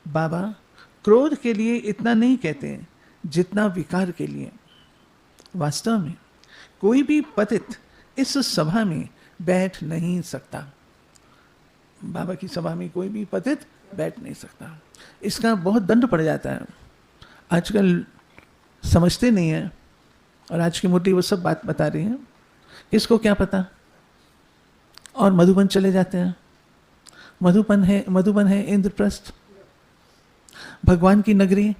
बाबा क्रोध के लिए इतना नहीं कहते जितना विकार के लिए। वास्तव में कोई भी पतित इस सभा में बैठ नहीं सकता। बाबा की सभा में कोई भी पतित बैठ नहीं सकता। इसका बहुत दंड पड़ जाता है। आजकल समझते नहीं है, और आज की मुरली वो सब बात बता रही है, इसको क्या पता। और मधुबन चले जाते हैं। मधुबन है इंद्रप्रस्थ, भगवान की नगरी।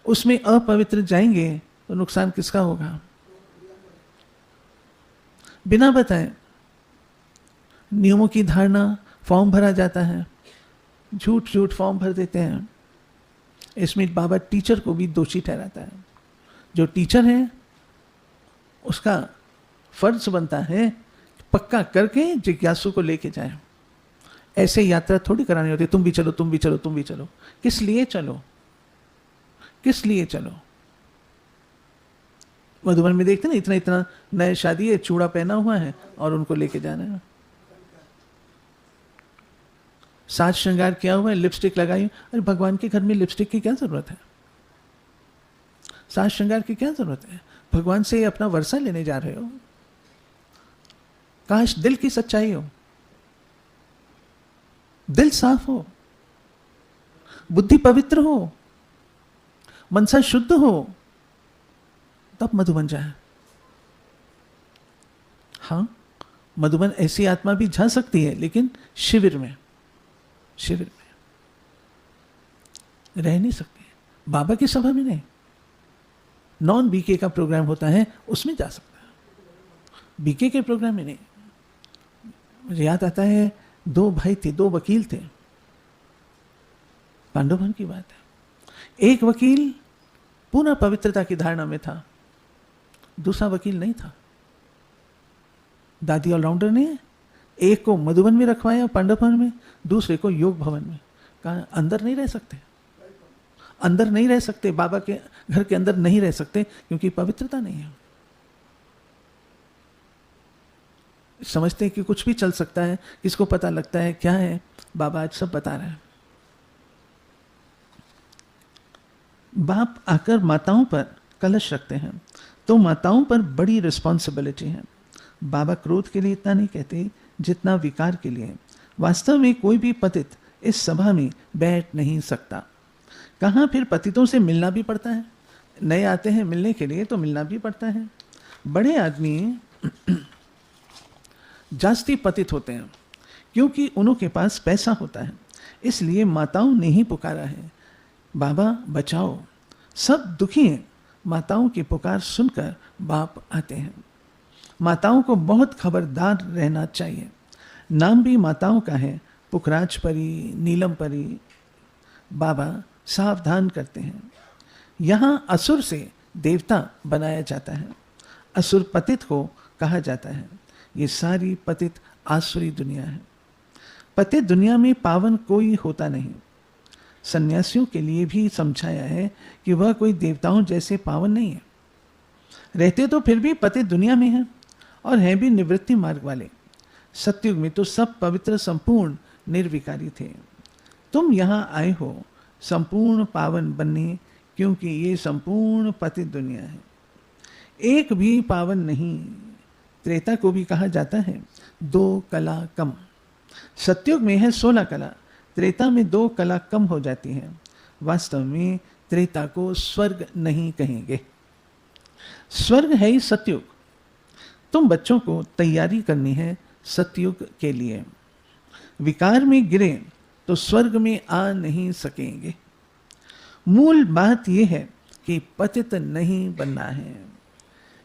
उसमें अपवित्र जाएंगे तो नुकसान किसका होगा? बिना बताए नियमों की धारणा, फॉर्म भरा जाता है, झूठ झूठ फॉर्म भर देते हैं। इसमें बाबा टीचर को भी दोषी ठहराता है। जो टीचर है उसका फर्ज बनता है पक्का करके जिज्ञासु को लेके जाए। ऐसे यात्रा थोड़ी करानी होती, तुम भी चलो, तुम भी चलो, तुम भी चलो। किस लिए चलो? किस लिए चलो? मधुबन में देखते ना, इतना इतना नए शादी है, चूड़ा पहना हुआ है और उनको लेके जाना है। साज श्रृंगार किया हुआ है, लिपस्टिक लगाई। अरे भगवान के घर में लिपस्टिक की क्या जरूरत है? साज श्रृंगार की क्या जरूरत है? भगवान से अपना वर्षा लेने जा रहे हो। काश दिल की सच्चाई हो, दिल साफ हो, बुद्धि पवित्र हो, मनसा शुद्ध हो, तब मधुबन जाए। हाँ, मधुबन ऐसी आत्मा भी जा सकती है, लेकिन शिविर में रह नहीं सकती। बाबा की सभा में नहीं। नॉन बीके का प्रोग्राम होता है, उसमें जा सकता है, बीके के प्रोग्राम में नहीं। मुझे याद आता है, 2 भाई थे, 2 वकील थे। पांडवभवन की बात है। एक वकील पूर्ण पवित्रता की धारणा में था, दूसरा वकील नहीं था। दादी ऑलराउंडर ने एक को मधुबन में रखवाया पांडवभवन में, दूसरे को योग भवन में। कहा अंदर नहीं रह सकते, अंदर नहीं रह सकते, बाबा के घर के अंदर नहीं रह सकते, क्योंकि पवित्रता नहीं है। समझते हैं कि कुछ भी चल सकता है, किसको पता लगता है क्या है। बाबा आज सब बता रहे हैं। बाप आकर माताओं पर कलश रखते हैं, तो माताओं पर बड़ी रिस्पॉन्सिबिलिटी है। बाबा क्रोध के लिए इतना नहीं कहते जितना विकार के लिए। वास्तव में कोई भी पतित इस सभा में बैठ नहीं सकता। कहाँ फिर पतितों से मिलना भी पड़ता है। नए आते हैं मिलने के लिए तो मिलना भी पड़ता है। बड़े आदमी जास्ती पतित होते हैं क्योंकि उनके पास पैसा होता है। इसलिए माताओं ने ही पुकारा है, बाबा बचाओ। सब दुखी हैं। माताओं की पुकार सुनकर बाप आते हैं। माताओं को बहुत खबरदार रहना चाहिए। नाम भी माताओं का है, पुखराज परी, नीलम परी। बाबा सावधान करते हैं। यहाँ असुर से देवता बनाया जाता है। असुर पतित को कहा जाता है। ये सारी पतित आसुरी दुनिया है। पतित दुनिया में पावन कोई होता नहीं। सन्यासियों के लिए भी समझाया है कि वह कोई देवताओं जैसे पावन नहीं है। रहते तो फिर भी पतित दुनिया में हैं और हैं भी निवृत्ति मार्ग वाले। सतयुग में तो सब पवित्र संपूर्ण निर्विकारी थे। तुम यहाँ आए हो संपूर्ण पावन बनने, क्योंकि ये संपूर्ण पतित दुनिया है। एक भी पावन नहीं। त्रेता को भी कहा जाता है 2 कला कम। सतयुग में है 16 कला, त्रेता में 2 कला कम हो जाती है। वास्तव में त्रेता को स्वर्ग नहीं कहेंगे, स्वर्ग है ही सतयुग। तुम बच्चों को तैयारी करनी है सतयुग के लिए। विकार में गिरे तो स्वर्ग में आ नहीं सकेंगे। मूल बात यह है कि पतित नहीं बनना है।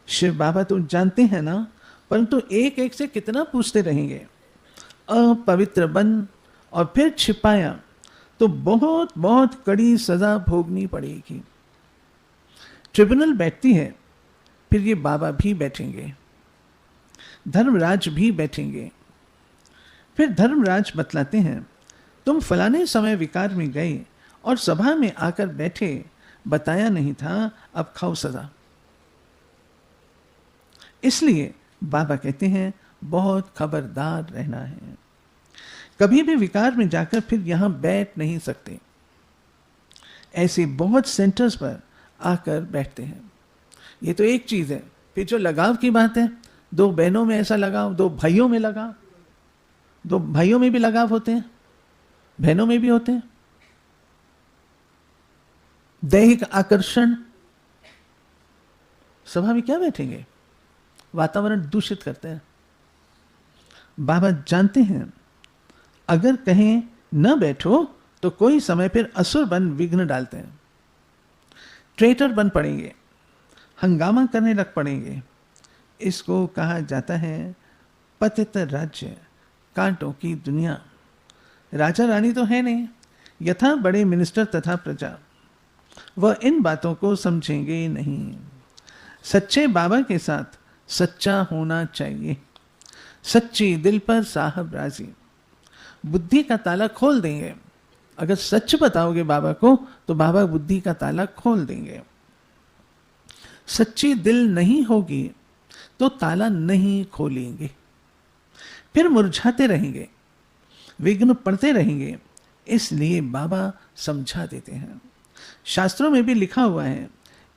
शिव बाबा तो जानते हैं ना, परंतु एक एक से कितना पूछते रहेंगे। अपवित्र बन और फिर छिपाया तो बहुत बहुत कड़ी सजा भोगनी पड़ेगी। ट्रिब्यूनल बैठती है, फिर ये बाबा भी बैठेंगे, धर्मराज भी बैठेंगे। फिर धर्मराज बतलाते हैं, तुम फलाने समय विकार में गए और सभा में आकर बैठे, बताया नहीं था, अब खाओ सजा। इसलिए बाबा कहते हैं बहुत खबरदार रहना है। कभी भी विकार में जाकर फिर यहां बैठ नहीं सकते। ऐसे बहुत सेंटर्स पर आकर बैठते हैं। ये तो एक चीज है। फिर जो लगाव की बात है, दो बहनों में ऐसा लगाव, दो भाइयों में लगाव, दो भाइयों में भी लगाव होते हैं, बहनों में भी होते हैं। दैहिक आकर्षण, सभा में क्या बैठेंगे, वातावरण दूषित करते हैं। बाबा जानते हैं अगर कहें न बैठो तो कोई समय फिर असुर बन विघ्न डालते हैं, ट्रेटर बन पड़ेंगे, हंगामा करने लग पड़ेंगे। इसको कहा जाता है पतित राज्य, कांटों की दुनिया। राजा रानी तो है नहीं, यथा बड़े मिनिस्टर तथा प्रजा, वह इन बातों को समझेंगे नहीं। सच्चे बाबा के साथ सच्चा होना चाहिए। सच्ची दिल पर साहब राजी, बुद्धि का ताला खोल देंगे। अगर सच बताओगे बाबा को तो बाबा बुद्धि का ताला खोल देंगे। सच्ची दिल नहीं होगी तो ताला नहीं खोलेंगे, फिर मुरझाते रहेंगे, विघ्न पड़ते रहेंगे। इसलिए बाबा समझा देते हैं। शास्त्रों में भी लिखा हुआ है,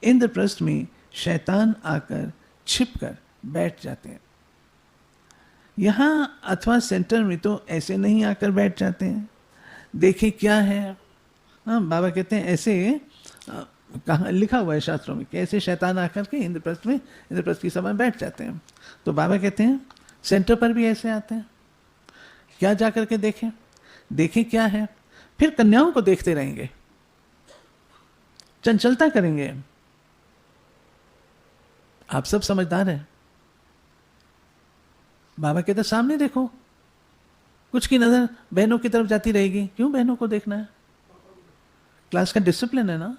इंद्रप्रस्थ में शैतान आकर छिपकर बैठ जाते हैं। यहां अथवा सेंटर में तो ऐसे नहीं आकर बैठ जाते हैं। देखे क्या है, हाँ, बाबा कहते हैं ऐसे कहाँ लिखा हुआ है शास्त्रों में कि ऐसे शैतान आकर के इंद्रप्रस्थ की सभा में बैठ जाते हैं। तो बाबा कहते हैं सेंटर पर भी ऐसे आते हैं। क्या जाकर के देखें क्या है, फिर कन्याओं को देखते रहेंगे, चंचलता करेंगे। आप सब समझदार हैं। बाबा कहते सामने देखो, कुछ की नजर बहनों की तरफ जाती रहेगी। क्यों बहनों को देखना है? क्लास का डिसिप्लिन है ना,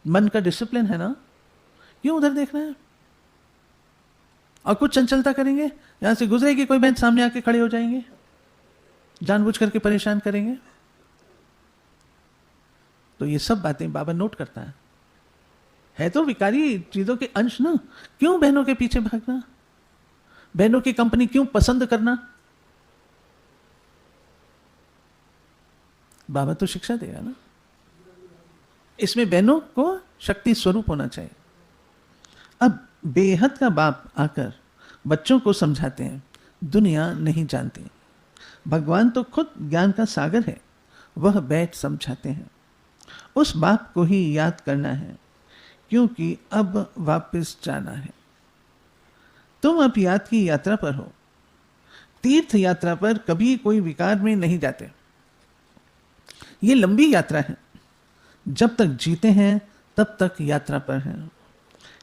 मन का डिसिप्लिन है ना, क्यों उधर देखना है? और कुछ चंचलता करेंगे, यहां से गुजरेगी कोई बहन, सामने आके खड़े हो जाएंगे, जानबूझ करके परेशान करेंगे। तो ये सब बातें बाबा नोट करता है तो विकारी चीजों के अंश ना। क्यों बहनों के पीछे भागना, बहनों की कंपनी क्यों पसंद करना? बाबा तो शिक्षा देगा ना। इसमें बहनों को शक्ति स्वरूप होना चाहिए। अब बेहद का बाप आकर बच्चों को समझाते हैं, दुनिया नहीं जानती, भगवान तो खुद ज्ञान का सागर है, वह बैठ समझाते हैं। उस बाप को ही याद करना है, क्योंकि अब वापस जाना है। तुम अब याद की यात्रा पर हो। तीर्थ यात्रा पर कभी कोई विकार में नहीं जाते। ये लंबी यात्रा है। जब तक जीते हैं तब तक यात्रा पर हैं।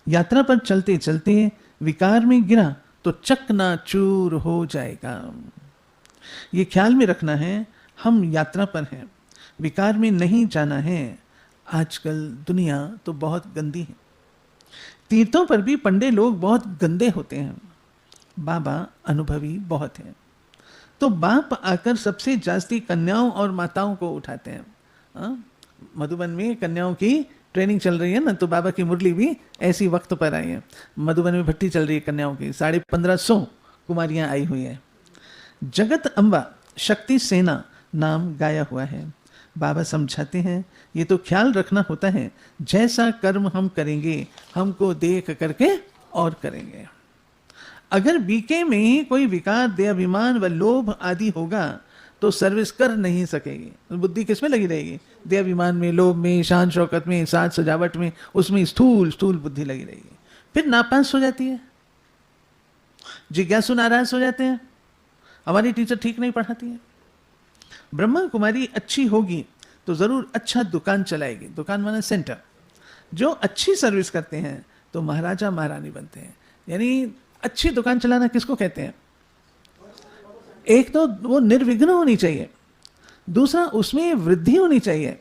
यात्रा पर चलते चलते विकार में गिरा तो चकनाचूर हो जाएगा। ये ख्याल में रखना है, हम यात्रा पर हैं, विकार में नहीं जाना है। आजकल दुनिया तो बहुत गंदी है। तीर्थों पर भी पंडे लोग बहुत गंदे होते हैं। बाबा अनुभवी बहुत हैं। तो बाप आकर सबसे जास्ती कन्याओं और माताओं को उठाते हैं। मधुबन में कन्याओं की ट्रेनिंग चल रही है ना, तो बाबा की मुरली भी ऐसी वक्त पर आई है। मधुबन में भट्टी चल रही है कन्याओं की, 1550 कुमारियां आई हुई है। जगत अम्बा शक्ति सेना नाम गाया हुआ है। बाबा समझाते हैं ये तो ख्याल रखना होता है, जैसा कर्म हम करेंगे हमको देख करके और करेंगे। अगर बीके में ही कोई विकार, दे अभिमान व लोभ आदि होगा तो सर्विस कर नहीं सकेगी। बुद्धि किस में लगी रहेगी? दे अभिमान में, लोभ में, शान शौकत में, साज सजावट में, उसमें स्थूल बुद्धि लगी रहेगी। फिर नापास हो जाती है, जिज्ञासु नाराज हो जाते हैं, हमारी टीचर ठीक नहीं पढ़ाती है। ब्रह्मा कुमारी अच्छी होगी तो जरूर अच्छा दुकान चलाएगी। दुकान माना सेंटर। जो अच्छी सर्विस करते हैं तो महाराजा महारानी बनते हैं। यानी अच्छी दुकान चलाना किसको कहते हैं? एक तो वो निर्विघ्न होनी चाहिए, दूसरा उसमें वृद्धि होनी चाहिए,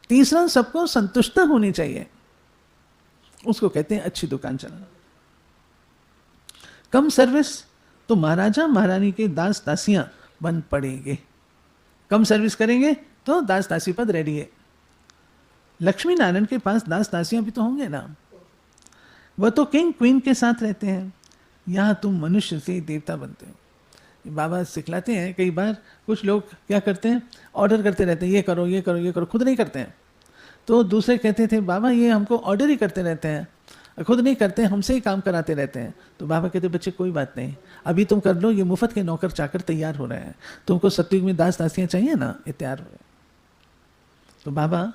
तीसरा सबको संतुष्टता होनी चाहिए। उसको कहते हैं अच्छी दुकान चलाना। कम सर्विस तो महाराजा महारानी के दास दासियां बन पड़ेंगे। कम सर्विस करेंगे तो दास दासी पद रेडी है। लक्ष्मी नारायण के पास दास दासियां भी तो होंगे ना। वह तो किंग क्वीन के साथ रहते हैं। यहां तुम मनुष्य से देवता बनते हो। बाबा सिखलाते हैं। कई बार कुछ लोग क्या करते हैं, ऑर्डर करते रहते हैं, ये करो ये करो ये करो, खुद नहीं करते हैं। तो दूसरे कहते थे बाबा ये हमको ऑर्डर ही करते रहते हैं, खुद नहीं करते, हमसे ही काम कराते रहते हैं। तो बाबा कहते बच्चे कोई बात नहीं, अभी तुम कर लो, ये मुफ्त के नौकर चाकर तैयार हो रहे हैं, तुमको सतयुग में दास दासियाँ चाहिए ना, ये तैयार हो रहे हैं। तो बाबा